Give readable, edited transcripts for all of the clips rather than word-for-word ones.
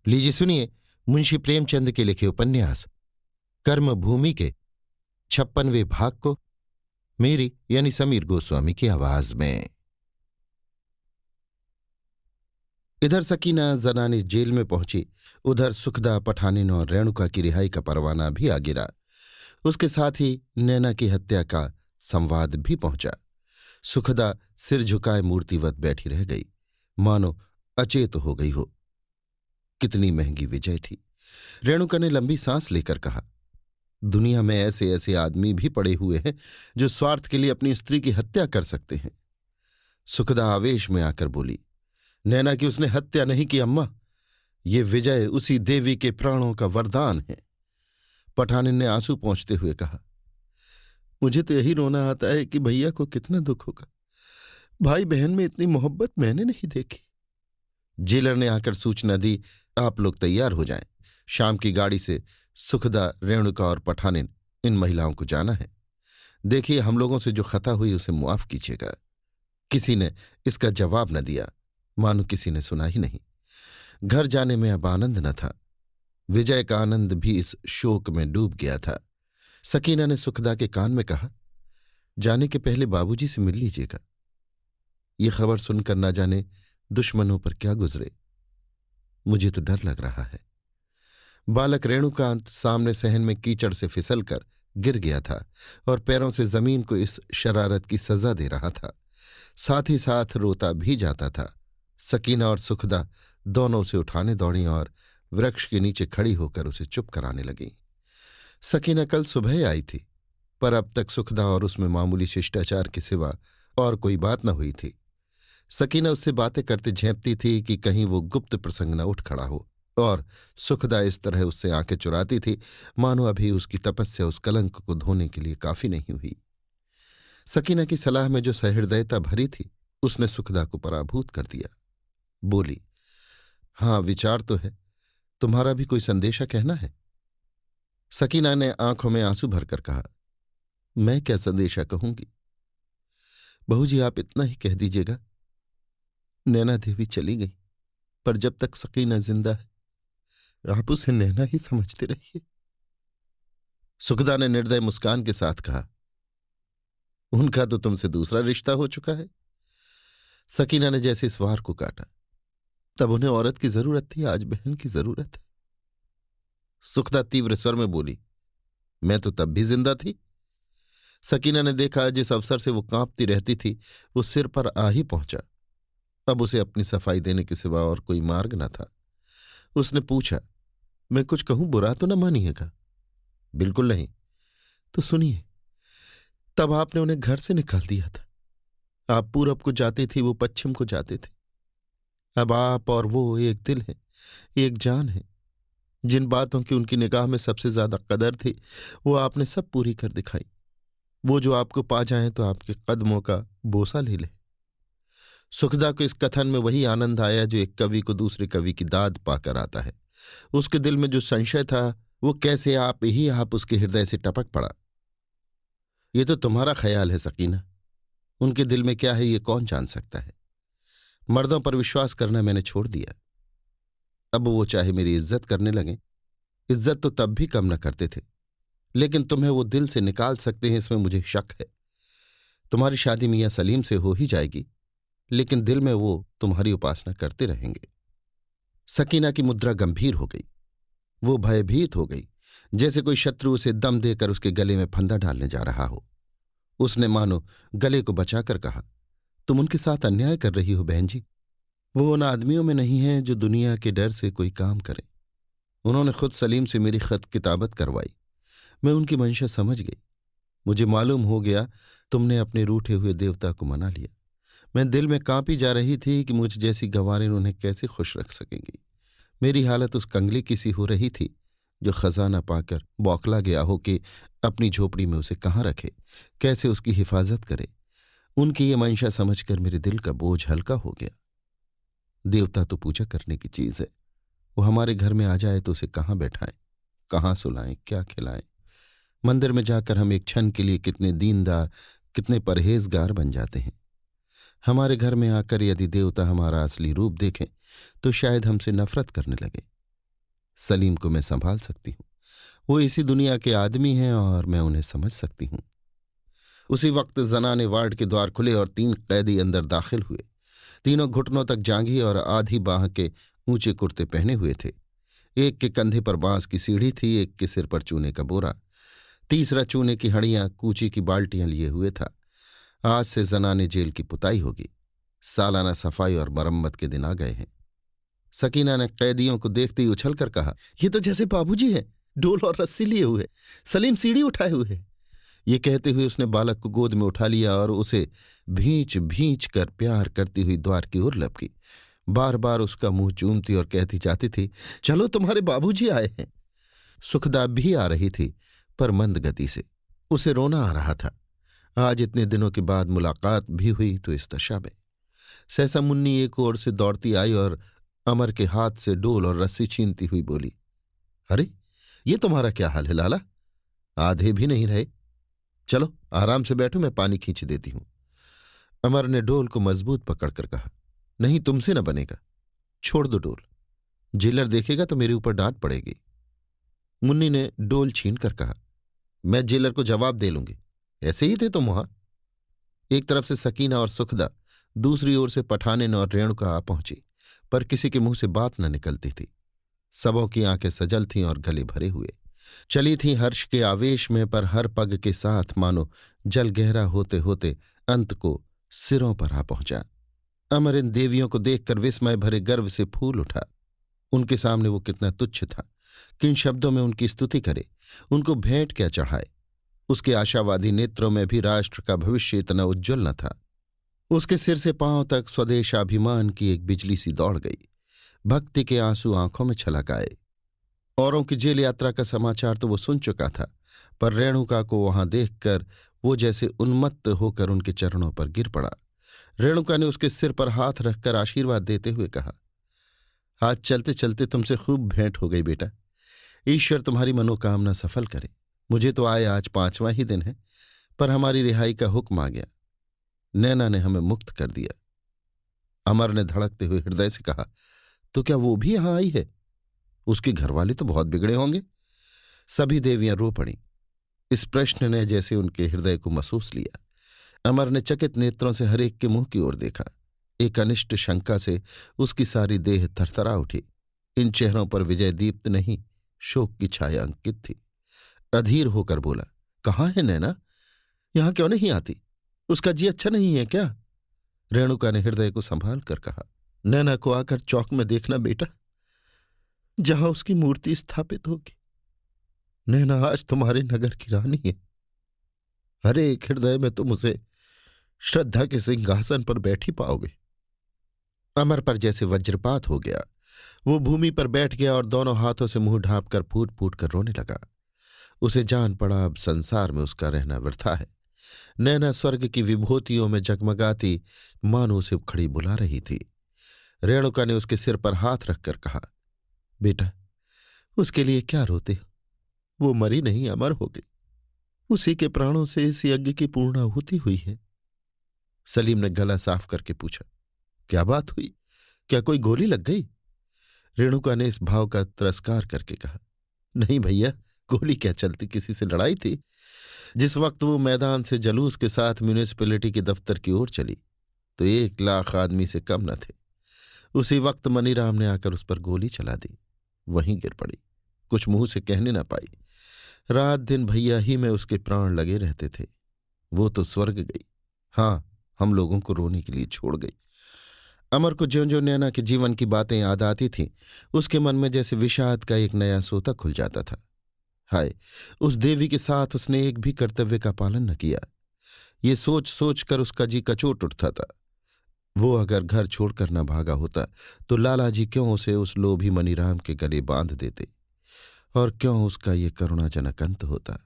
लीजिए सुनिए मुंशी प्रेमचंद के लिखे उपन्यास कर्मभूमि के 56वें भाग को मेरी यानी समीर गोस्वामी की आवाज में। इधर सकीना जनानी जेल में पहुंची, उधर सुखदा, पठानिन और रेणुका की रिहाई का परवाना भी आ गिरा। उसके साथ ही नैना की हत्या का संवाद भी पहुंचा। सुखदा सिर झुकाए मूर्तिवत बैठी रह गई, मानो अचेत हो गई हो। कितनी महंगी विजय थी। रेणुका ने लंबी सांस लेकर कहा, दुनिया में ऐसे ऐसे आदमी भी पड़े हुए हैं जो स्वार्थ के लिए अपनी स्त्री की हत्या कर सकते हैं। सुखदा आवेश में आकर बोली, नैना की उसने हत्या नहीं की अम्मा, ये विजय उसी देवी के प्राणों का वरदान है। पठानिन ने आंसू पोंछते हुए कहा, मुझे तो यही रोना आता है कि भैया को कितना दुख होगा। भाई बहन में इतनी मोहब्बत मैंने नहीं देखी। जेलर ने आकर सूचना दी, आप लोग तैयार हो जाएं, शाम की गाड़ी से सुखदा, रेणुका और पठानिन इन महिलाओं को जाना है। देखिए, हम लोगों से जो खता हुई उसे मुआफ कीजिएगा। किसी ने इसका जवाब न दिया, मानो किसी ने सुना ही नहीं। घर जाने में अब आनंद न था। विजय का आनंद भी इस शोक में डूब गया था। सकीना ने सुखदा के कान में कहा, जाने के पहले बाबूजी से मिल लीजिएगा। ये खबर सुनकर ना जाने दुश्मनों पर क्या गुजरे। मुझे तो डर लग रहा है। बालक रेणुकांत सामने सहन में कीचड़ से फिसलकर गिर गया था और पैरों से जमीन को इस शरारत की सजा दे रहा था। साथ ही साथ रोता भी जाता था। सकीना और सुखदा दोनों उसे उठाने दौड़ी और वृक्ष के नीचे खड़ी होकर उसे चुप कराने लगी। सकीना कल सुबह आई थी, पर अब तक सुखदा और उसमें मामूली शिष्टाचार के सिवा और कोई बात न हुई थी। सकीना उससे बातें करते झेंपती थी कि कहीं वो गुप्त प्रसंग न उठ खड़ा हो, और सुखदा इस तरह उससे आंखें चुराती थी मानो अभी उसकी तपस्या उस कलंक को धोने के लिए काफी नहीं हुई। सकीना की सलाह में जो सहृदयता भरी थी उसने सुखदा को पराभूत कर दिया। बोली, हाँ विचार तो है, तुम्हारा भी कोई संदेशा कहना है? सकीना ने आंखों में आंसू भरकर कहा, मैं क्या संदेशा कहूंगी। बहू जी, आप इतना ही कह दीजिएगा, नैना देवी चली गई, पर जब तक सकीना जिंदा है आप उसे नैना ही समझते रहिए। सुखदा ने निर्दय मुस्कान के साथ कहा, उनका तो तुमसे दूसरा रिश्ता हो चुका है। सकीना ने जैसे इस वार को काटा, तब उन्हें औरत की जरूरत थी, आज बहन की जरूरत है। सुखदा तीव्र स्वर में बोली, मैं तो तब भी जिंदा थी। सकीना ने देखा जिस अवसर से वो कांपती रहती थी वो सिर पर आ ही पहुंचा। अब उसे अपनी सफाई देने के सिवा और कोई मार्ग न था। उसने पूछा, मैं कुछ कहूं बुरा तो न मानिएगा? बिल्कुल नहीं। तो सुनिए, तब आपने उन्हें घर से निकाल दिया था। आप पूरब को जाते थे, वो पश्चिम को जाते थे। अब आप और वो एक दिल है, एक जान है। जिन बातों की उनकी निगाह में सबसे ज्यादा कदर थी वो आपने सब पूरी कर दिखाई। वो जो आपको पा जाए तो आपके कदमों का बोसा ले ले। सुखदा को इस कथन में वही आनंद आया जो एक कवि को दूसरे कवि की दाद पाकर आता है। उसके दिल में जो संशय था वो कैसे आप उसके हृदय से टपक पड़ा। ये तो तुम्हारा ख्याल है सकीना, उनके दिल में क्या है ये कौन जान सकता है। मर्दों पर विश्वास करना मैंने छोड़ दिया। अब वो चाहे मेरी इज्जत करने लगें, इज्जत तो तब भी कम न करते थे, लेकिन तुम्हें वो दिल से निकाल सकते हैं इसमें मुझे शक है। तुम्हारी शादी मियां सलीम से हो ही जाएगी, लेकिन दिल में वो तुम्हारी उपासना करते रहेंगे। सकीना की मुद्रा गंभीर हो गई। वो भयभीत हो गई, जैसे कोई शत्रु उसे दम देकर उसके गले में फंदा डालने जा रहा हो। उसने मानो गले को बचाकर कहा, तुम उनके साथ अन्याय कर रही हो बहन जी। वो उन आदमियों में नहीं है जो दुनिया के डर से कोई काम करें। उन्होंने खुद सलीम से मेरी खत किताबत करवाई। मैं उनकी मंशा समझ गई। मुझे मालूम हो गया तुमने अपने रूठे हुए देवता को मना लिया। मैं दिल में कांपी जा रही थी कि मुझ जैसी गंवारिन उन्हें कैसे खुश रख सकेंगी। मेरी हालत उस कंगली की सी हो रही थी जो खजाना पाकर बौखला गया हो कि अपनी झोपड़ी में उसे कहाँ रखे, कैसे उसकी हिफाजत करे। उनकी ये मंशा समझकर मेरे दिल का बोझ हल्का हो गया। देवता तो पूजा करने की चीज है। वो हमारे घर में आ जाए तो उसे कहाँ बैठाएं, कहाँ सुलाएं, क्या खिलाएं। मंदिर में जाकर हम एक क्षण के लिए कितने दीनदार, कितने परहेजगार बन जाते हैं। हमारे घर में आकर यदि देवता हमारा असली रूप देखें तो शायद हमसे नफरत करने लगे। सलीम को मैं संभाल सकती हूं। वो इसी दुनिया के आदमी हैं और मैं उन्हें समझ सकती हूं। उसी वक्त जनाने वार्ड के द्वार खुले और 3 कैदी अंदर दाखिल हुए। तीनों घुटनों तक जांघी और आधी बाह के ऊंचे कुर्ते पहने हुए थे। एक के कंधे पर बांस की सीढ़ी थी, एक के सिर पर चूने का बोरा, तीसरा चूने की हड़ियां कूची की बाल्टियां लिए हुए था। आज से जनाने जेल की पुताई होगी। सालाना सफाई और मरम्मत के दिन आ गए हैं। सकीना ने कैदियों को देखते ही उछलकर कहा, ये तो जैसे बाबूजी है, डोल और रस्सी लिए हुए, सलीम सीढ़ी उठाए हुए है। ये कहते हुए उसने बालक को गोद में उठा लिया और उसे भींच भींच कर प्यार करती हुई द्वार की ओर लपकी। बार बार उसका मुंह चूमती और कहती जाती थी, चलो तुम्हारे बाबूजी आए हैं। सुखदा भी आ रही थी, पर मंद गति से। उसे रोना आ रहा था। आज इतने दिनों के बाद मुलाकात भी हुई तो इस दशा में। सहसा मुन्नी एक ओर से दौड़ती आई और अमर के हाथ से डोल और रस्सी छीनती हुई बोली, अरे ये तुम्हारा क्या हाल है लाला? आधे भी नहीं रहे। चलो आराम से बैठो, मैं पानी खींच देती हूं। अमर ने डोल को मजबूत पकड़कर कहा, नहीं तुमसे न बनेगा, छोड़ दो डोल, जेलर देखेगा तो मेरे ऊपर डांट पड़ेगी। मुन्नी ने डोल छीन कर कहा, मैं जेलर को जवाब दे लूंगी, ऐसे ही थे तुम वहां। एक तरफ से सकीना और सुखदा, दूसरी ओर से पठानिन और रेणुका आ पहुंची, पर किसी के मुंह से बात न निकलती थी। सबों की आंखें सजल थीं और गले भरे हुए चली थीं हर्ष के आवेश में, पर हर पग के साथ मानो जल गहरा होते होते अंत को सिरों पर आ पहुंचा। अमर इन देवियों को देखकर विस्मय भरे गर्व से फूल उठा। उनके सामने वो कितना तुच्छ था, किन शब्दों में उनकी स्तुति करे, उनको भेंट क्या चढ़ाए। उसके आशावादी नेत्रों में भी राष्ट्र का भविष्य इतना उज्ज्वल न था। उसके सिर से पांव तक स्वदेशाभिमान की एक बिजली सी दौड़ गई। भक्ति के आंसू आंखों में छलक आए। औरों की जेल यात्रा का समाचार तो वो सुन चुका था, पर रेणुका को वहां देखकर वो जैसे उन्मत्त होकर उनके चरणों पर गिर पड़ा। रेणुका ने उसके सिर पर हाथ रखकर आशीर्वाद देते हुए कहा, आज चलते चलते तुमसे खूब भेंट हो गई बेटा। ईश्वर तुम्हारी मनोकामना सफल करे। मुझे तो आए आज 5वां ही दिन है, पर हमारी रिहाई का हुक्म आ गया। नैना ने हमें मुक्त कर दिया। अमर ने धड़कते हुए हृदय से कहा, तो क्या वो भी यहां आई है? उसके घरवाले तो बहुत बिगड़े होंगे। सभी देवियां रो पड़ीं। इस प्रश्न ने जैसे उनके हृदय को महसूस लिया। अमर ने चकित नेत्रों से हरेक के मुंह की ओर देखा। एक अनिष्ट शंका से उसकी सारी देह थरथरा उठी। इन चेहरों पर विजय दीप्त नहीं, शोक की छाया अंकित थी। अधीर होकर बोला, कहाँ है नैना? यहां क्यों नहीं आती? उसका जी अच्छा नहीं है क्या? रेणुका ने हृदय को संभाल कर कहा, नैना को आकर चौक में देखना बेटा, जहां उसकी मूर्ति स्थापित होगी। नैना आज तुम्हारे नगर की रानी है। हर एक हृदय में तुम उसे श्रद्धा के सिंहासन पर बैठी पाओगे। अमर पर जैसे वज्रपात हो गया। वो भूमि पर बैठ गया और दोनों हाथों से मुंह ढांप कर फूट फूट कर रोने लगा। उसे जान पड़ा अब संसार में उसका रहना वृथा है। नैना स्वर्ग की विभूतियों में जगमगाती मानो उसे खड़ी बुला रही थी। रेणुका ने उसके सिर पर हाथ रखकर कहा, बेटा उसके लिए क्या रोते हो? वो मरी नहीं, अमर हो गई। उसी के प्राणों से इस यज्ञ की पूर्णाहुति हुई है। सलीम ने गला साफ करके पूछा, क्या बात हुई? क्या कोई गोली लग गई? रेणुका ने इस भाव का तिरस्कार करके कहा, नहीं भैया, गोली क्या चलती, किसी से लड़ाई थी। जिस वक्त वो मैदान से जलूस के साथ म्यूनिसिपैलिटी के दफ्तर की ओर चली तो 1 लाख आदमी से कम न थे। उसी वक्त मनीराम ने आकर उस पर गोली चला दी। वहीं गिर पड़ी। कुछ मुंह से कहने न पाई। रात दिन भैया ही में उसके प्राण लगे रहते थे। वो तो स्वर्ग गई, हाँ हम लोगों को रोने के लिए छोड़ गई। अमर को ज्यों ज्यों नैना के जीवन की बातें याद आती थीं, उसके मन में जैसे विषाद का एक नया सोता खुल जाता था। हाय, उस देवी के साथ उसने एक भी कर्तव्य का पालन न किया। ये सोच सोच कर उसका जी कचोट उठता था। वो अगर घर छोड़कर न भागा होता तो लाला जी क्यों उसे उस लोभी मनीराम के गले बांध देते, और क्यों उसका ये करुणाजनक अंत होता।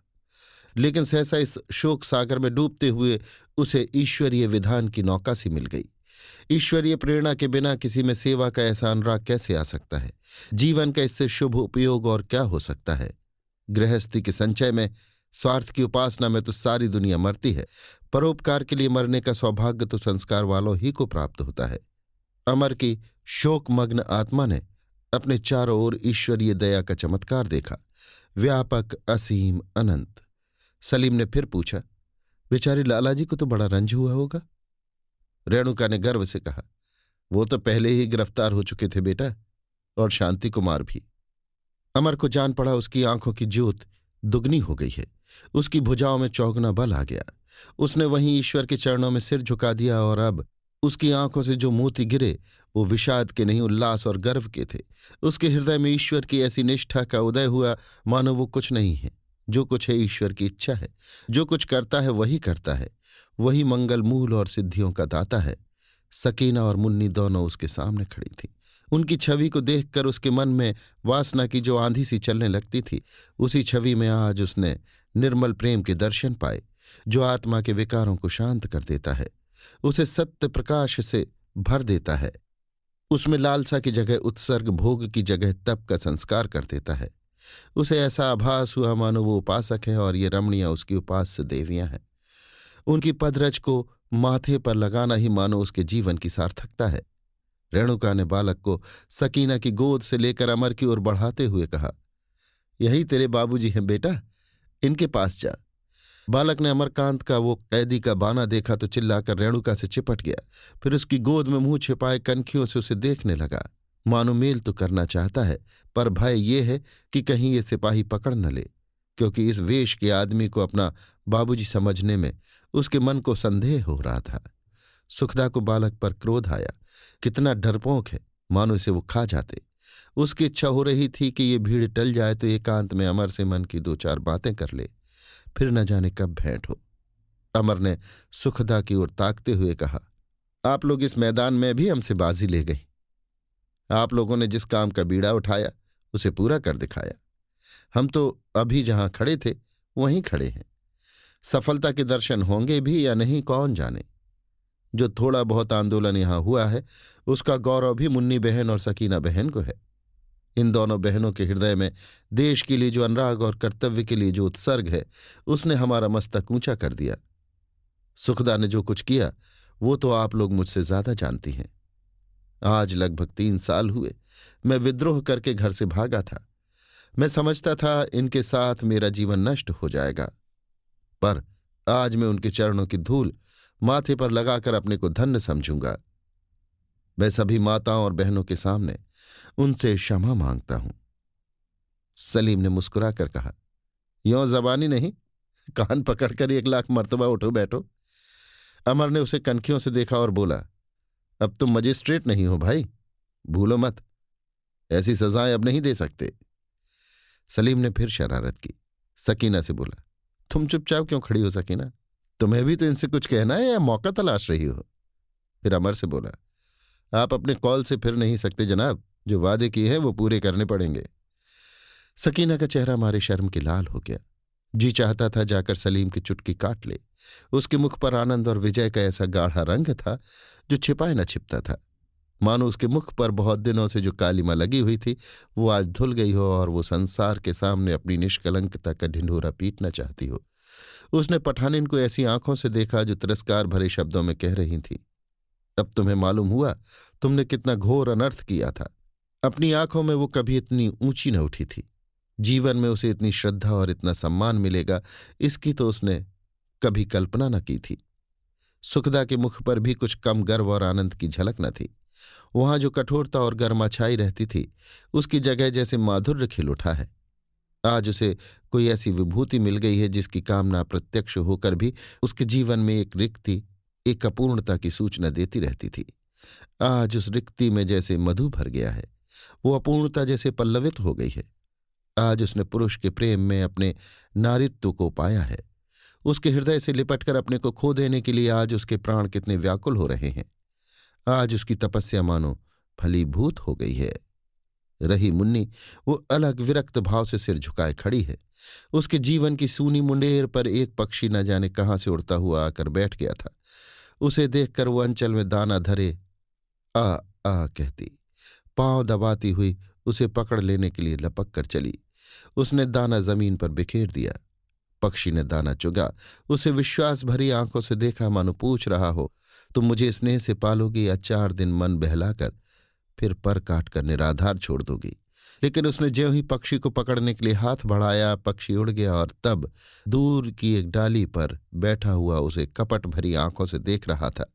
लेकिन सहसा इस शोक सागर में डूबते हुए उसे ईश्वरीय विधान की नौका सी मिल गई। ईश्वरीय प्रेरणा के बिना किसी में सेवा का ऐसा अनुराग कैसे आ सकता है? जीवन का इससे शुभ उपयोग और क्या हो सकता है? गृहस्थी के संचय में, स्वार्थ की उपासना में तो सारी दुनिया मरती है। परोपकार के लिए मरने का सौभाग्य तो संस्कार वालों ही को प्राप्त होता है। अमर की शोकमग्न आत्मा ने अपने चारों ओर ईश्वरीय दया का चमत्कार देखा, व्यापक, असीम, अनंत। सलीम ने फिर पूछा, बेचारे लालाजी को तो बड़ा रंज हुआ होगा। रेणुका ने गर्व से कहा, वो तो पहले ही गिरफ्तार हो चुके थे बेटा, और शांति कुमार भी। अमर को जान पड़ा उसकी आंखों की ज्योत दुगनी हो गई है, उसकी भुजाओं में चौगुना बल आ गया। उसने वहीं ईश्वर के चरणों में सिर झुका दिया, और अब उसकी आंखों से जो मोती गिरे वो विषाद के नहीं, उल्लास और गर्व के थे। उसके हृदय में ईश्वर की ऐसी निष्ठा का उदय हुआ मानो वो कुछ नहीं है। जो कुछ है ईश्वर की इच्छा है, जो कुछ करता है वही करता है, वही मंगल मूल और सिद्धियों का दाता है। सकीना और मुन्नी दोनों उसके सामने खड़ी थीं। उनकी छवि को देखकर उसके मन में वासना की जो आंधी सी चलने लगती थी, उसी छवि में आज उसने निर्मल प्रेम के दर्शन पाए, जो आत्मा के विकारों को शांत कर देता है, उसे सत्य प्रकाश से भर देता है। उसमें लालसा की जगह उत्सर्ग, भोग की जगह तप का संस्कार कर देता है। उसे ऐसा आभास हुआ मानो वो उपासक है और ये रमणियां उसकी उपास्य देवियां हैं। उनकी पदरज को माथे पर लगाना ही मानो उसके जीवन की सार्थकता है। रेणुका ने बालक को सकीना की गोद से लेकर अमर की ओर बढ़ाते हुए कहा, यही तेरे बाबूजी हैं बेटा, इनके पास जा। बालक ने अमरकांत का वो कैदी का बाना देखा तो चिल्लाकर रेणुका से चिपट गया, फिर उसकी गोद में मुंह छिपाए कनखियों से उसे देखने लगा, मानो मेल तो करना चाहता है, पर भय ये है कि कहीं ये सिपाही पकड़ न ले, क्योंकि इस वेश के आदमी को अपना बाबूजी समझने में उसके मन को संदेह हो रहा था। सुखदा को बालक पर क्रोध आया, कितना डरपोक है, मानो इसे वो खा जाते। उसकी इच्छा हो रही थी कि ये भीड़ टल जाए तो एकांत में अमर से मन की दो चार बातें कर ले, फिर न जाने कब भेंट हो। अमर ने सुखदा की ओर ताकते हुए कहा, आप लोग इस मैदान में भी हमसे बाजी ले गई। आप लोगों ने जिस काम का बीड़ा उठाया उसे पूरा कर दिखाया। हम तो अभी जहां खड़े थे वहीं खड़े हैं। सफलता के दर्शन होंगे भी या नहीं कौन जाने। जो थोड़ा बहुत आंदोलन यहां हुआ है उसका गौरव भी मुन्नी बहन और सकीना बहन को है। इन दोनों बहनों के हृदय में देश के लिए जो अनुराग और कर्तव्य के लिए जो उत्सर्ग है, उसने हमारा मस्तक ऊंचा कर दिया। सुखदा ने जो कुछ किया वो तो आप लोग मुझसे ज्यादा जानती हैं। आज लगभग 3 साल हुए मैं विद्रोह करके घर से भागा था। मैं समझता था इनके साथ मेरा जीवन नष्ट हो जाएगा, पर आज मैं उनके चरणों की धूल माथे पर लगाकर अपने को धन्य समझूंगा। मैं सभी माताओं और बहनों के सामने उनसे क्षमा मांगता हूं। सलीम ने मुस्कुराकर कहा, यों जबानी नहीं, कान पकड़कर 1,00,000 मर्तबा उठो बैठो। अमर ने उसे कनखियों से देखा और बोला, अब तुम मजिस्ट्रेट नहीं हो भाई, भूलो मत, ऐसी सजाएं अब नहीं दे सकते। सलीम ने फिर शरारत की, सकीना से बोला, तुम चुपचाप क्यों खड़ी हो सकीना, तुम्हें भी तो इनसे कुछ कहना है या मौका तलाश रही हो। फिर अमर से बोला, आप अपने कॉल से फिर नहीं सकते जनाब, जो वादे किए हैं वो पूरे करने पड़ेंगे। सकीना का चेहरा मारे शर्म के लाल हो गया। जी चाहता था जाकर सलीम की चुटकी काट ले। उसके मुख पर आनंद और विजय का ऐसा गाढ़ा रंग था जो छिपाए न छिपता था, मानो उसके मुख पर बहुत दिनों से जो कालिमा लगी हुई थी वो आज धुल गई हो और वो संसार के सामने अपनी निष्कलंकता का ढिंढोरा पीटना चाहती हो। उसने पठानिन को ऐसी आंखों से देखा जो तिरस्कार भरे शब्दों में कह रही थी, अब तुम्हें मालूम हुआ तुमने कितना घोर अनर्थ किया था। अपनी आंखों में वो कभी इतनी ऊंची न उठी थी। जीवन में उसे इतनी श्रद्धा और इतना सम्मान मिलेगा इसकी तो उसने कभी कल्पना न की थी। सुखदा के मुख पर भी कुछ कम गर्व और आनंद की झलक न थी। वहां जो कठोरता और गर्मा छाई रहती थी उसकी जगह जैसे माधुर्य खिल उठा है। आज उसे कोई ऐसी विभूति मिल गई है जिसकी कामना प्रत्यक्ष होकर भी उसके जीवन में एक रिक्ति, एक अपूर्णता की सूचना देती रहती थी। आज उस रिक्ति में जैसे मधु भर गया है, वो अपूर्णता जैसे पल्लवित हो गई है। आज उसने पुरुष के प्रेम में अपने नारित्व को पाया है। उसके हृदय से लिपटकर अपने को खो देने के लिए आज उसके प्राण कितने व्याकुल हो रहे हैं। आज उसकी तपस्या मानो फलीभूत हो गई है। रही मुन्नी, वो अलग विरक्त भाव से सिर झुकाए खड़ी है। उसके जीवन की सूनी मुंडेर पर एक पक्षी न जाने कहाँ से उड़ता हुआ आकर बैठ गया था। उसे देखकर वो अंचल में दाना धरे आ आ कहती, पांव दबाती हुई उसे पकड़ लेने के लिए लपक कर चली। उसने दाना जमीन पर बिखेर दिया। पक्षी ने दाना चुगा, उसे विश्वास भरी आंखों से देखा, मानो पूछ रहा हो, तुम मुझे स्नेह से पालोगी या 4 दिन मन बहलाकर फिर पर काट कर निराधार छोड़ दोगी। लेकिन उसने ज्यों ही पक्षी को पकड़ने के लिए हाथ बढ़ाया, पक्षी उड़ गया और तब दूर की एक डाली पर बैठा हुआ उसे कपट भरी आंखों से देख रहा था,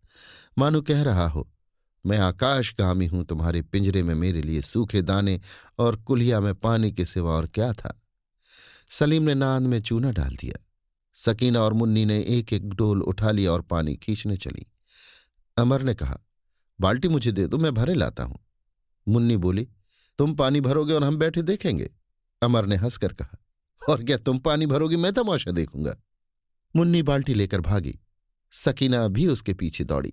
मानो कह रहा हो, मैं आकाशगामी हूं, तुम्हारे पिंजरे में मेरे लिए सूखे दाने और कुल्हिया में पानी के सिवा और क्या था। सलीम ने नांद में चूना डाल दिया। सकीना और मुन्नी ने एक एक डोल उठा लिया और पानी खींचने चली। अमर ने कहा, बाल्टी मुझे दे दो, मैं भरे लाता हूं। मुन्नी बोली, तुम पानी भरोगे और हम बैठे देखेंगे? अमर ने हंसकर कहा, और क्या, तुम पानी भरोगी, मैं तमाशा देखूंगा। मुन्नी बाल्टी लेकर भागी। सकीना भी उसके पीछे दौड़ी।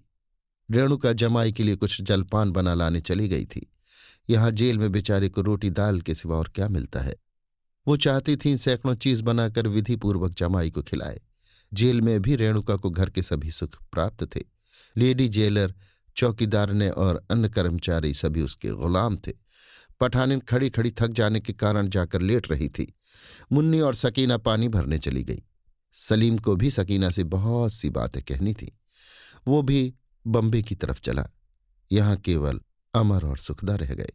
रेणुका जमाई के लिए कुछ जलपान बना लाने चली गई थी। यहां जेल में बेचारे को रोटी दाल के सिवा और क्या मिलता है। वो चाहती थीं सैकड़ों चीज बनाकर विधिपूर्वक जमाई को खिलाए। जेल में भी रेणुका को घर के सभी सुख प्राप्त थे। लेडी जेलर, चौकीदार ने और अन्य कर्मचारी सभी उसके गुलाम थे। पठानिन खड़ी खड़ी थक जाने के कारण जाकर लेट रही थी। मुन्नी और सकीना पानी भरने चली गई। सलीम को भी सकीना से बहुत सी बातें कहनी थी। वो भी बम्बे की तरफ चला। यहां केवल अमर और सुखदा रह गए।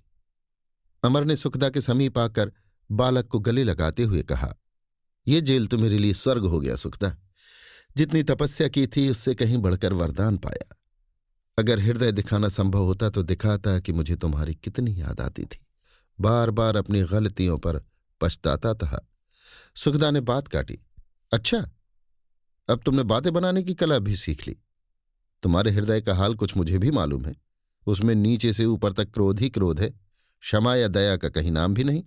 अमर ने सुखदा के समीप आकर बालक को गले लगाते हुए कहा, ये जेल तो मेरे लिए स्वर्ग हो गया सुखदा। जितनी तपस्या की थी उससे कहीं बढ़कर वरदान पाया। अगर हृदय दिखाना संभव होता तो दिखाता कि मुझे तुम्हारी कितनी याद आती थी। बार बार अपनी गलतियों पर पछताता था। सुखदा ने बात काटी, अच्छा, अब तुमने बातें बनाने की कला भी सीख ली। तुम्हारे हृदय का हाल कुछ मुझे भी मालूम है। उसमें नीचे से ऊपर तक क्रोध ही क्रोध है, क्षमा या दया का कहीं नाम भी नहीं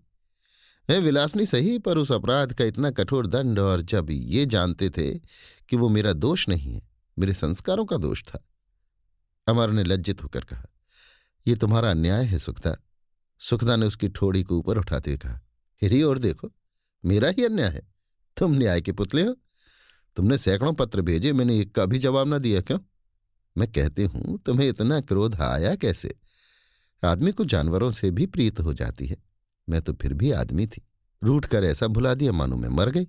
है। विलासनी सही, पर उस अपराध का इतना कठोर दंड, और जब ये जानते थे कि वो मेरा दोष नहीं है, मेरे संस्कारों का दोष था। अमर ने लज्जित होकर कहा, ये तुम्हारा अन्याय है सुखदा। सुखदा ने उसकी ठोड़ी को ऊपर उठाते हुए कहा, हिरी और देखो, मेरा ही अन्याय है। तुम न्याय के पुतले हो। तुमने सैकड़ों पत्र भेजे, मैंने एक का भी जवाब न दिया, क्यों? मैं कहती हूं, तुम्हें इतना क्रोध आया कैसे? आदमी को जानवरों से भी प्रीत हो जाती है। मैं तो फिर भी आदमी थी, रूठ कर ऐसा भुला दिया मानो मैं मर गई।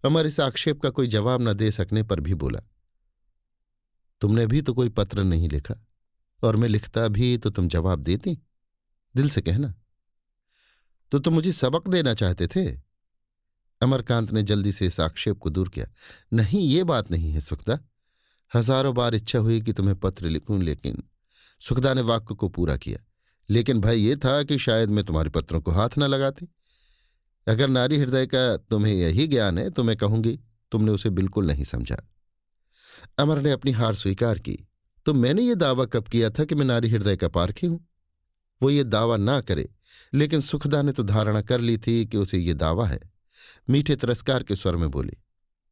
अमर इस आक्षेप का कोई जवाब न दे सकने पर भी बोला, तुमने भी तो कोई पत्र नहीं लिखा, और मैं लिखता भी तो तुम जवाब देती। दिल से कहना। तो तुम मुझे सबक देना चाहते थे? अमरकांत ने जल्दी से इस आक्षेप को दूर किया। नहीं, ये बात नहीं है सुखदा। हजारों बार इच्छा हुई कि तुम्हें पत्र लिखूं, लेकिन सुखदा ने वाक्य को पूरा किया। लेकिन भय ये था कि शायद मैं तुम्हारे पत्रों को हाथ न लगाती। अगर नारी हृदय का तुम्हें यही ज्ञान है तो मैं कहूंगी तुमने उसे बिल्कुल नहीं समझा। अमर ने अपनी हार स्वीकार की। तो मैंने ये दावा कब किया था कि मैं नारी हृदय का पारखी हूं? वो ये दावा ना करे, लेकिन सुखदा ने तो धारणा कर ली थी कि उसे ये दावा है। मीठे तिरस्कार के स्वर में बोली,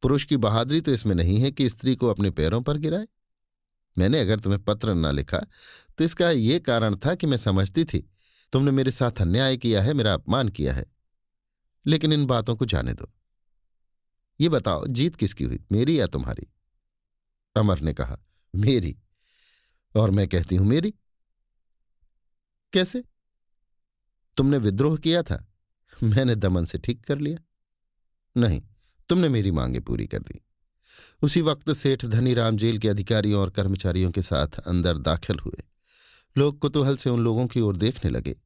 पुरुष की बहादुरी तो इसमें नहीं है कि स्त्री को अपने पैरों पर गिराए। मैंने अगर तुम्हें पत्र न लिखा तो इसका ये कारण था कि मैं समझती थी तुमने मेरे साथ अन्याय किया है, मेरा अपमान किया है। लेकिन इन बातों को जाने दो। ये बताओ, जीत किसकी हुई, मेरी या तुम्हारी? अमर ने कहा, मेरी। और मैं कहती हूं मेरी। कैसे? तुमने विद्रोह किया था, मैंने दमन से ठीक कर लिया। नहीं, तुमने मेरी मांगें पूरी कर दी। उसी वक्त सेठ धनीराम जेल के अधिकारियों और कर्मचारियों के साथ अंदर दाखिल हुए। लोग कुतूहल से उन लोगों की ओर देखने लगे।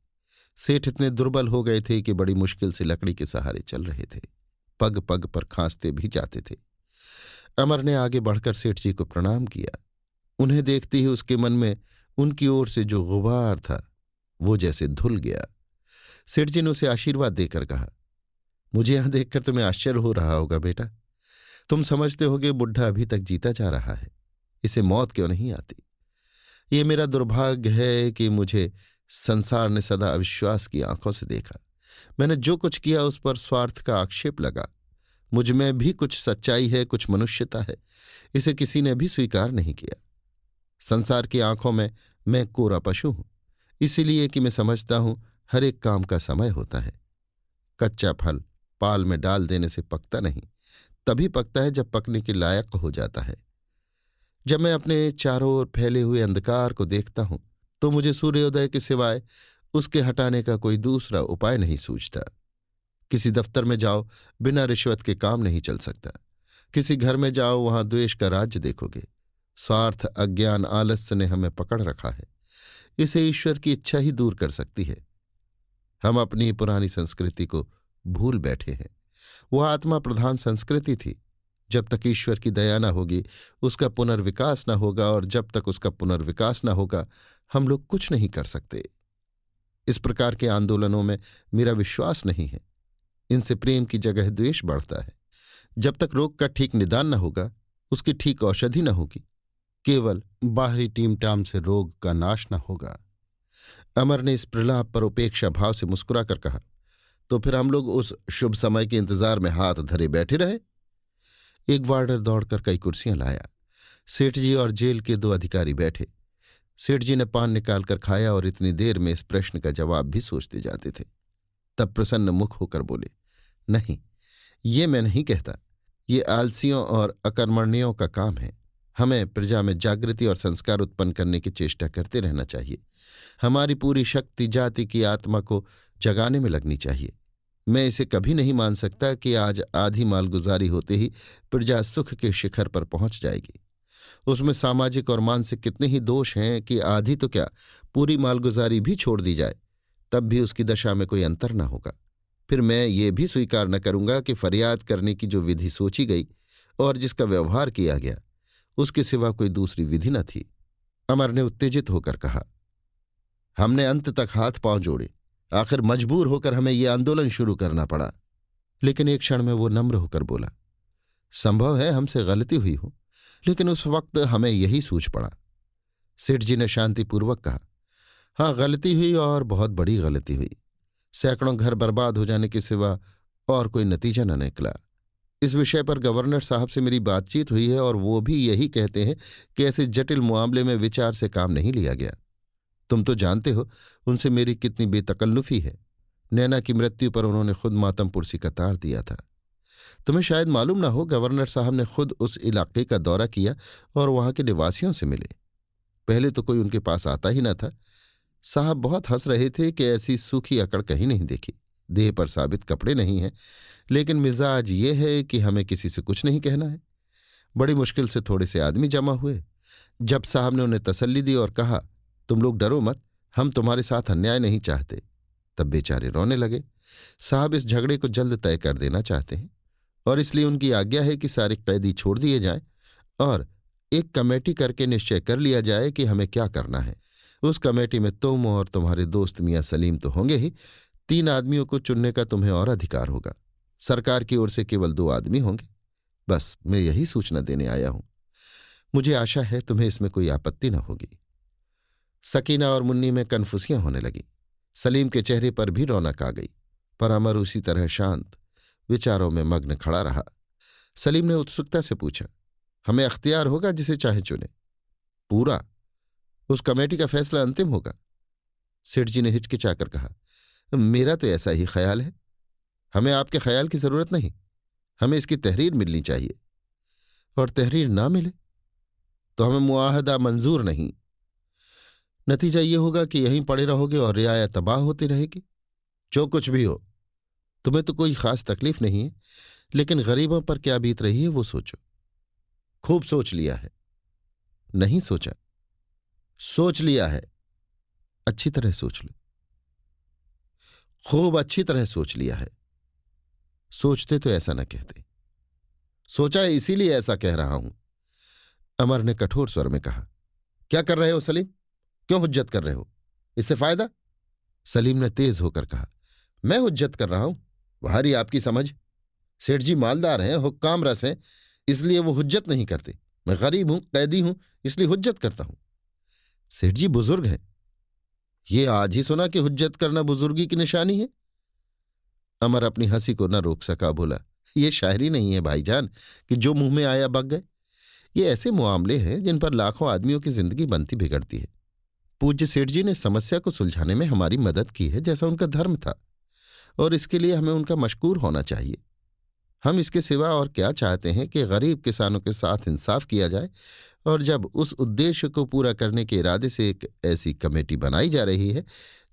सेठ इतने दुर्बल हो गए थे कि बड़ी मुश्किल से लकड़ी के सहारे चल रहे थे। पग पग पर खांसते भी जाते थे। अमर ने आगे बढ़कर सेठ जी को प्रणाम किया। उन्हें देखते ही उसके मन में उनकी ओर से जो गुबार था वो जैसे धुल गया। सेठ जी ने उसे आशीर्वाद देकर कहा, मुझे यहां देखकर तुम्हें आश्चर्य हो रहा होगा बेटा। तुम समझते होगे बुढ़ा अभी तक जीता जा रहा है, इसे मौत क्यों नहीं आती। ये मेरा दुर्भाग्य है कि मुझे संसार ने सदा अविश्वास की आंखों से देखा। मैंने जो कुछ किया उस पर स्वार्थ का आक्षेप लगा। मुझ में भी कुछ सच्चाई है, कुछ मनुष्यता है, इसे किसी ने भी स्वीकार नहीं किया। संसार की आंखों में मैं कोरा पशु हूं, इसीलिए कि मैं समझता हूं हर एक काम का समय होता है। कच्चा फल पाल में डाल देने से पकता नहीं, तभी पकता है जब पकने के लायक हो जाता है। जब मैं अपने चारों ओर फैले हुए अंधकार को देखता हूं तो मुझे सूर्योदय के सिवाय उसके हटाने का कोई दूसरा उपाय नहीं सूझता। किसी दफ्तर में जाओ, बिना रिश्वत के काम नहीं चल सकता। किसी घर में जाओ, वहां द्वेष का राज्य देखोगे। स्वार्थ, अज्ञान, आलस्य ने हमें पकड़ रखा है। इसे ईश्वर की इच्छा ही दूर कर सकती है। हम अपनी पुरानी संस्कृति को भूल बैठे हैं। वह आत्मा प्रधान संस्कृति थी। जब तक ईश्वर की दया न होगी उसका पुनर्विकास न होगा, और जब तक उसका पुनर्विकास न होगा हम लोग कुछ नहीं कर सकते। इस प्रकार के आंदोलनों में मेरा विश्वास नहीं है। इनसे प्रेम की जगह द्वेष बढ़ता है। जब तक रोग का ठीक निदान न होगा, उसकी ठीक औषधि न होगी, केवल बाहरी टीमटाम से रोग का नाश न होगा। अमर ने इस प्रलाप पर उपेक्षा भाव से मुस्कुराकर कहा, तो फिर हम लोग उस शुभ समय के इंतजार में हाथ धरे बैठे रहे? एक वार्डर दौड़कर कई कुर्सियां लाया। सेठ जी और जेल के 2 अधिकारी बैठे। सेठ जी ने पान निकालकर खाया और इतनी देर में इस प्रश्न का जवाब भी सोचते जाते थे। तब प्रसन्न मुख होकर बोले, नहीं, ये मैं नहीं कहता। ये आलसियों और अकर्मण्यों का काम है। हमें प्रजा में जागृति और संस्कार उत्पन्न करने की चेष्टा करते रहना चाहिए। हमारी पूरी शक्ति जाति की आत्मा को जगाने में लगनी चाहिए। मैं इसे कभी नहीं मान सकता कि आज आधी मालगुजारी होते ही प्रजा सुख के शिखर पर पहुंच जाएगी। उसमें सामाजिक और मानसिक कितने ही दोष हैं कि आधी तो क्या, पूरी मालगुजारी भी छोड़ दी जाए तब भी उसकी दशा में कोई अंतर न होगा। फिर मैं ये भी स्वीकार न करूंगा कि फरियाद करने की जो विधि सोची गई और जिसका व्यवहार किया गया, उसके सिवा कोई दूसरी विधि न थी। अमर ने उत्तेजित होकर कहा, हमने अंत तक हाथ पांव जोड़े, आखिर मजबूर होकर हमें ये आंदोलन शुरू करना पड़ा। लेकिन एक क्षण में वो नम्र होकर बोला, संभव है हमसे गलती हुई हो, लेकिन उस वक्त हमें यही सूझ पड़ा। सेठ जी ने शांतिपूर्वक कहा, हाँ, गलती हुई और बहुत बड़ी गलती हुई। सैकड़ों घर बर्बाद हो जाने के सिवा और कोई नतीजा न निकला। इस विषय पर गवर्नर साहब से मेरी बातचीत हुई है और वो भी यही कहते हैं कि ऐसे जटिल मामले में विचार से काम नहीं लिया गया। तुम तो जानते हो उनसे मेरी कितनी बेतकल्लुफी है। नैना की मृत्यु पर उन्होंने खुद मातम पुरसी का तार दिया था। तुम्हें शायद मालूम ना हो, गवर्नर साहब ने खुद उस इलाके का दौरा किया और वहां के निवासियों से मिले। पहले तो कोई उनके पास आता ही न था। साहब बहुत हंस रहे थे कि ऐसी सूखी अकड़ कहीं नहीं देखी। देह पर साबित कपड़े नहीं हैं, लेकिन मिजाज ये है कि हमें किसी से कुछ नहीं कहना है। बड़ी मुश्किल से थोड़े से आदमी जमा हुए। जब साहब ने उन्हें तसल्ली दी और कहा, तुम लोग डरो मत, हम तुम्हारे साथ अन्याय नहीं चाहते, तब बेचारे रोने लगे। साहब इस झगड़े को जल्द तय कर देना चाहते हैं और इसलिए उनकी आज्ञा है कि सारे कैदी छोड़ दिए जाएं और एक कमेटी करके निश्चय कर लिया जाए कि हमें क्या करना है। उस कमेटी में तुम और तुम्हारे दोस्त मियाँ सलीम तो होंगे ही। 3 आदमियों को चुनने का तुम्हें और अधिकार होगा। सरकार की ओर से केवल 2 आदमी होंगे। बस मैं यही सूचना देने आया हूं। मुझे आशा है तुम्हें इसमें कोई आपत्ति न होगी। सकीना और मुन्नी में कन्फुसियां होने लगी। सलीम के चेहरे पर भी रौनक आ गई, पर अमर उसी तरह शांत विचारों में मग्न खड़ा रहा। सलीम ने उत्सुकता से पूछा, हमें अख्तियार होगा जिसे चाहे चुने? पूरा। उस कमेटी का फैसला अंतिम होगा? सेठ जी ने हिचकिचाकर कहा, मेरा तो ऐसा ही ख्याल है। हमें आपके ख्याल की जरूरत नहीं, हमें इसकी तहरीर मिलनी चाहिए, और तहरीर ना मिले तो हमें मुआहदा मंजूर नहीं। नतीजा ये होगा कि यहीं पड़े रहोगे और रियाया तबाह होती रहेगी। जो कुछ भी हो, तुम्हें तो कोई खास तकलीफ नहीं है, लेकिन गरीबों पर क्या बीत रही है वो सोचो। खूब सोच लिया है? नहीं सोचा। सोच लिया है? अच्छी तरह सोच लो। खूब अच्छी तरह सोच लिया है। सोचते तो ऐसा न कहते। सोचा है इसीलिए ऐसा कह रहा हूं। अमर ने कठोर स्वर में कहा, क्या कर रहे हो सलीम? क्यों हुज्जत कर रहे हो? इससे फायदा? सलीम ने तेज होकर कहा, मैं हुज्जत कर रहा हूं? भारी आपकी समझ। सेठ जी मालदार हैं, हुक्काम रस हैं, इसलिए वो हुज्जत नहीं करते। मैं गरीब हूं, कैदी हूं, इसलिए हुज्जत करता हूं। सेठ जी बुजुर्ग हैं। ये आज ही सुना कि हुज्जत करना बुजुर्गी की निशानी है। अमर अपनी हंसी को न रोक सका, बोला, ये शायरी नहीं है भाईजान कि जो मुंह में आया बक गए। ये ऐसे मामले हैं जिन पर लाखों आदमियों की जिंदगी बनती बिगड़ती है। पूज्य सेठ जी ने समस्या को सुलझाने में हमारी मदद की है, जैसा उनका धर्म था, और इसके लिए हमें उनका मशकूर होना चाहिए। हम इसके सिवा और क्या चाहते हैं कि गरीब किसानों के साथ इंसाफ किया जाए, और जब उस उद्देश्य को पूरा करने के इरादे से एक ऐसी कमेटी बनाई जा रही है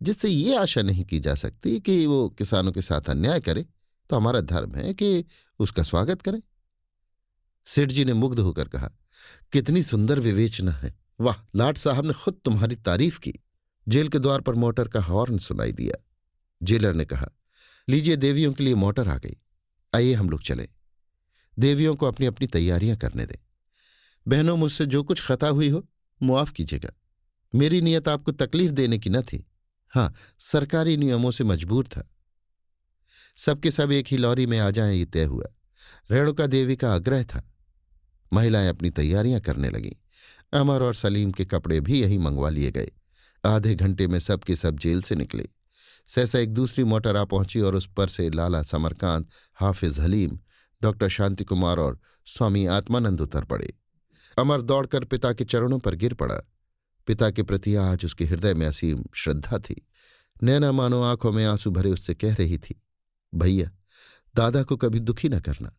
जिससे ये आशा नहीं की जा सकती कि वो किसानों के साथ अन्याय करे, तो हमारा धर्म है कि उसका स्वागत करें। सेठ जी ने मुग्ध होकर कहा, कितनी सुंदर विवेचना है। वाह, लाट साहब ने खुद तुम्हारी तारीफ की। जेल के द्वार पर मोटर का हॉर्न सुनाई दिया। जेलर ने कहा, लीजिए, देवियों के लिए मोटर आ गई, आइए हम लोग चलें। देवियों को अपनी अपनी तैयारियां करने दें। बहनों, मुझसे जो कुछ खता हुई हो मुआफ कीजिएगा। मेरी नीयत आपको तकलीफ देने की न थी। हाँ, सरकारी नियमों से मजबूर था। सबके सब एक ही लॉरी में आ जाएं, ये तय हुआ। रेणुका देवी का आग्रह था। महिलाएं अपनी तैयारियां करने लगीं। अमर और सलीम के कपड़े भी यहीं मंगवा लिए गए। आधे घंटे में सबके सब जेल से निकले। सहसा एक दूसरी मोटर आ पहुंची और उस पर से लाला समरकांत, हाफिज हलीम, डॉक्टर शांति कुमार और स्वामी आत्मानंद उतर पड़े। अमर दौड़कर पिता के चरणों पर गिर पड़ा। पिता के प्रति आज उसके हृदय में असीम श्रद्धा थी। नैना मानो आंखों में आंसू भरे उससे कह रही थी, भैया, दादा को कभी दुखी न करना।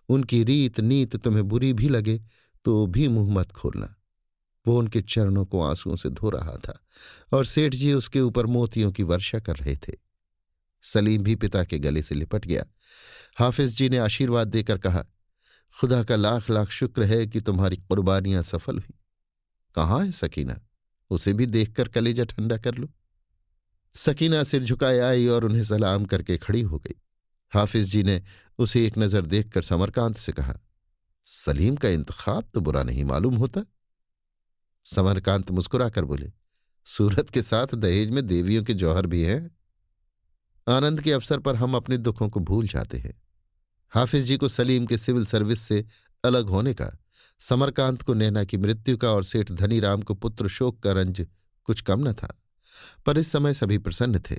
उनकी रीत नीत तुम्हें बुरी भी लगे तो भी मुंह मत खोलना। वो उनके चरणों को आंसुओं से धो रहा था और सेठ जी उसके ऊपर मोतियों की वर्षा कर रहे थे। सलीम भी पिता के गले से लिपट गया। हाफिज जी ने आशीर्वाद देकर कहा, खुदा का लाख लाख शुक्र है कि तुम्हारी कुर्बानियां सफल हुई। कहाँ है सकीना? उसे भी देखकर कलेजा ठंडा कर लो। सकीना सिर झुकाए आई और उन्हें सलाम करके खड़ी हो गई। हाफिज जी ने उसे एक नजर देखकर समरकांत से कहा, सलीम का इंतखाब तो बुरा नहीं मालूम होता। समरकांत मुस्कुराकर बोले, सूरत के साथ दहेज में देवियों के जौहर भी हैं। आनंद के अवसर पर हम अपने दुखों को भूल जाते हैं। हाफिज जी को सलीम के सिविल सर्विस से अलग होने का, समरकांत को नैना की मृत्यु का और सेठ धनीराम को पुत्र शोक का रंज कुछ कम न था। पर इस समय सभी प्रसन्न थे।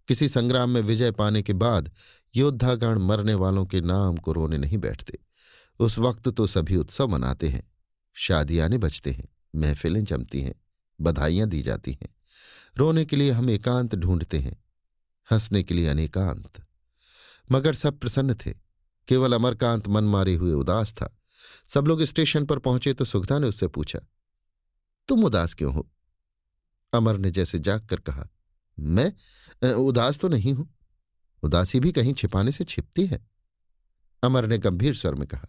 किसी संग्राम में विजय पाने के बाद योद्धागण मरने वालों के नाम को रोने नहीं बैठते। उस वक्त तो सभी उत्सव मनाते हैं, शादियाने बजते हैं, महफिलें जमती हैं, बधाइयां दी जाती हैं। रोने के लिए हम एकांत ढूंढते हैं, हंसने के लिए अनेकांत। मगर सब प्रसन्न थे, केवल अमरकांत मन मारे हुए उदास था। सब लोग स्टेशन पर पहुंचे तो सुगता ने उससे पूछा, तुम उदास क्यों हो? अमर ने जैसे जाग कर कहा, मैं उदास तो नहीं हूं। उदासी भी कहीं छिपाने से छिपती है। अमर ने गंभीर स्वर में कहा,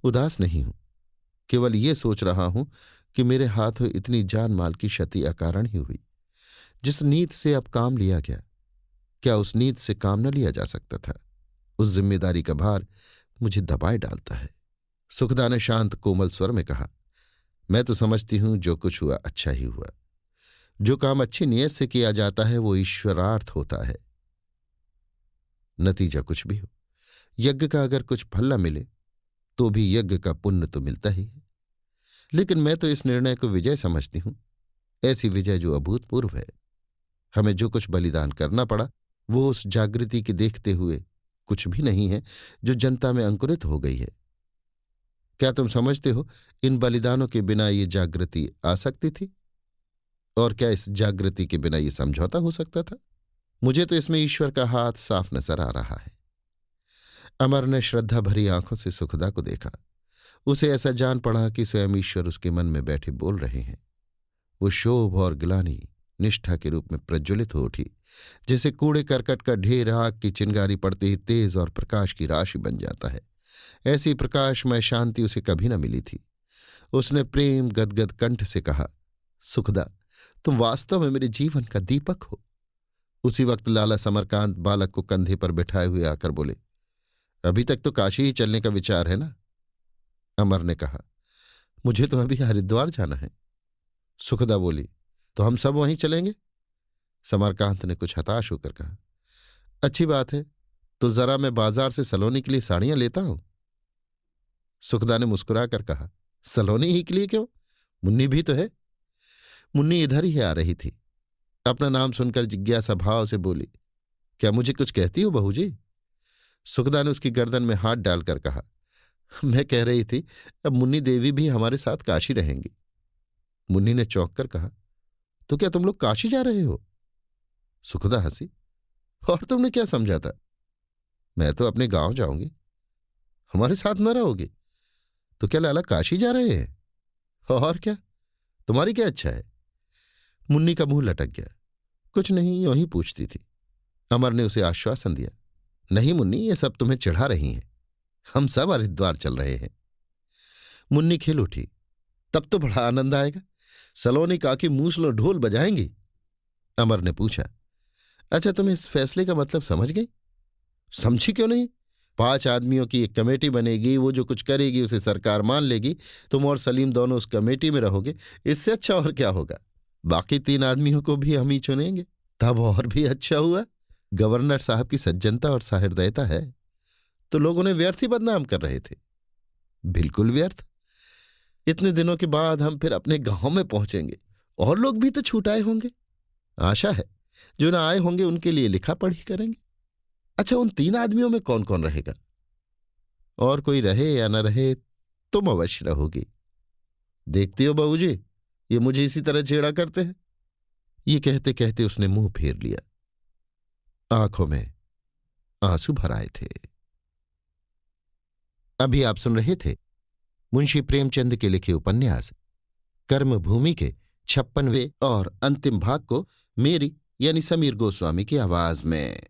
उदास नहीं हूं, केवल ये सोच रहा हूं कि मेरे हाथों इतनी जान माल की क्षति अकारण ही हुई। जिस नीत से अब काम लिया गया, क्या उस नीत से काम न लिया जा सकता था? उस जिम्मेदारी का भार मुझे दबाए डालता है। सुखदा ने शांत कोमल स्वर में कहा, मैं तो समझती हूं जो कुछ हुआ अच्छा ही हुआ। जो काम अच्छी नीयत से किया जाता है वो ईश्वरार्थ होता है। नतीजा कुछ भी हो, यज्ञ का अगर कुछ फल न मिले तो भी यज्ञ का पुण्य तो मिलता ही है। लेकिन मैं तो इस निर्णय को विजय समझती हूं, ऐसी विजय जो अभूतपूर्व है। हमें जो कुछ बलिदान करना पड़ा वो उस जागृति के देखते हुए कुछ भी नहीं है जो जनता में अंकुरित हो गई है। क्या तुम समझते हो इन बलिदानों के बिना ये जागृति आ सकती थी? और क्या इस जागृति के बिना ये समझौता हो सकता था? मुझे तो इसमें ईश्वर का हाथ साफ नजर आ रहा है। अमर ने श्रद्धा भरी आंखों से सुखदा को देखा। उसे ऐसा जान पड़ा कि स्वयं ईश्वर उसके मन में बैठे बोल रहे हैं। वो शोभ और ग्लानि निष्ठा के रूप में प्रज्वलित हो उठी, जैसे कूड़े करकट का ढेर आग की चिंगारी पड़ते ही तेज और प्रकाश की राशि बन जाता है। ऐसी प्रकाशमय शांति उसे कभी न मिली थी। उसने प्रेम गदगद कंठ से कहा, सुखदा, तुम वास्तव में मेरे जीवन का दीपक हो। उसी वक्त लाला समरकांत बालक को कंधे पर बिठाए हुए आकर बोले, अभी तक तो काशी ही चलने का विचार है ना? अमर ने कहा, मुझे तो अभी हरिद्वार जाना है। सुखदा बोली, तो हम सब वहीं चलेंगे? समरकांत ने कुछ हताश होकर कहा, अच्छी बात है, तो जरा मैं बाजार से सलोनी के लिए साड़ियां लेता हूं। सुखदा ने मुस्कुराकर कहा, सलोनी ही के लिए क्यों? मुन्नी भी तो है। मुन्नी इधर ही आ रही थी। अपना नाम सुनकर जिज्ञासा भाव से बोली, क्या मुझे कुछ कहती हो बहू जी? सुखदा ने उसकी गर्दन में हाथ डालकर कहा, मैं कह रही थी अब मुन्नी देवी भी हमारे साथ काशी रहेंगी। मुन्नी ने चौंक कर कहा, तो क्या तुम लोग काशी जा रहे हो? सुखदा हंसी, और तुमने क्या समझा था? मैं तो अपने गांव जाऊंगी। हमारे साथ न रहोगे? तो क्या लाला काशी जा रहे हैं? और क्या, तुम्हारी क्या इच्छा है? मुन्नी का मुंह लटक गया। कुछ नहीं, यूं ही पूछती थी। अमर ने उसे आश्वासन दिया, नहीं मुन्नी, ये सब तुम्हें चिढ़ा रही हैं। हम सब हरिद्वार चल रहे हैं। मुन्नी खिल उठी, तब तो बड़ा आनंद आएगा। सलोनी काकी मूसलो ढोल बजाएंगी। अमर ने पूछा। अच्छा, तुम इस फैसले का मतलब समझ गई? समझी क्यों नहीं? 5 आदमियों की एक कमेटी बनेगी, वो जो कुछ करेगी उसे सरकार मान लेगी, तुम और सलीम दोनों उस कमेटी में रहोगे। इससे अच्छा और क्या होगा? बाकी 3 आदमियों को भी हम ही चुनेंगे। तब और भी अच्छा हुआ। गवर्नर साहब की सज्जनता और सहृदयता है तो लोग उन्हें व्यर्थ ही बदनाम कर रहे थे। बिल्कुल व्यर्थ। इतने दिनों के बाद हम फिर अपने गांव में पहुंचेंगे, और लोग भी तो छूट आए होंगे। आशा है जो ना आए होंगे उनके लिए लिखा पढ़ी करेंगे। अच्छा, उन 3 आदमियों में कौन कौन रहेगा? और कोई रहे या न रहे, तुम अवश्य रहोगी। देखती हो बहू जी, ये मुझे इसी तरह छेड़ा करते हैं। ये कहते कहते उसने मुंह फेर लिया। आंखों में आंसू भर आए थे। अभी आप सुन रहे थे मुंशी प्रेमचंद के लिखे उपन्यास कर्मभूमि के 56वें और अंतिम भाग को मेरी यानी समीर गोस्वामी की आवाज में।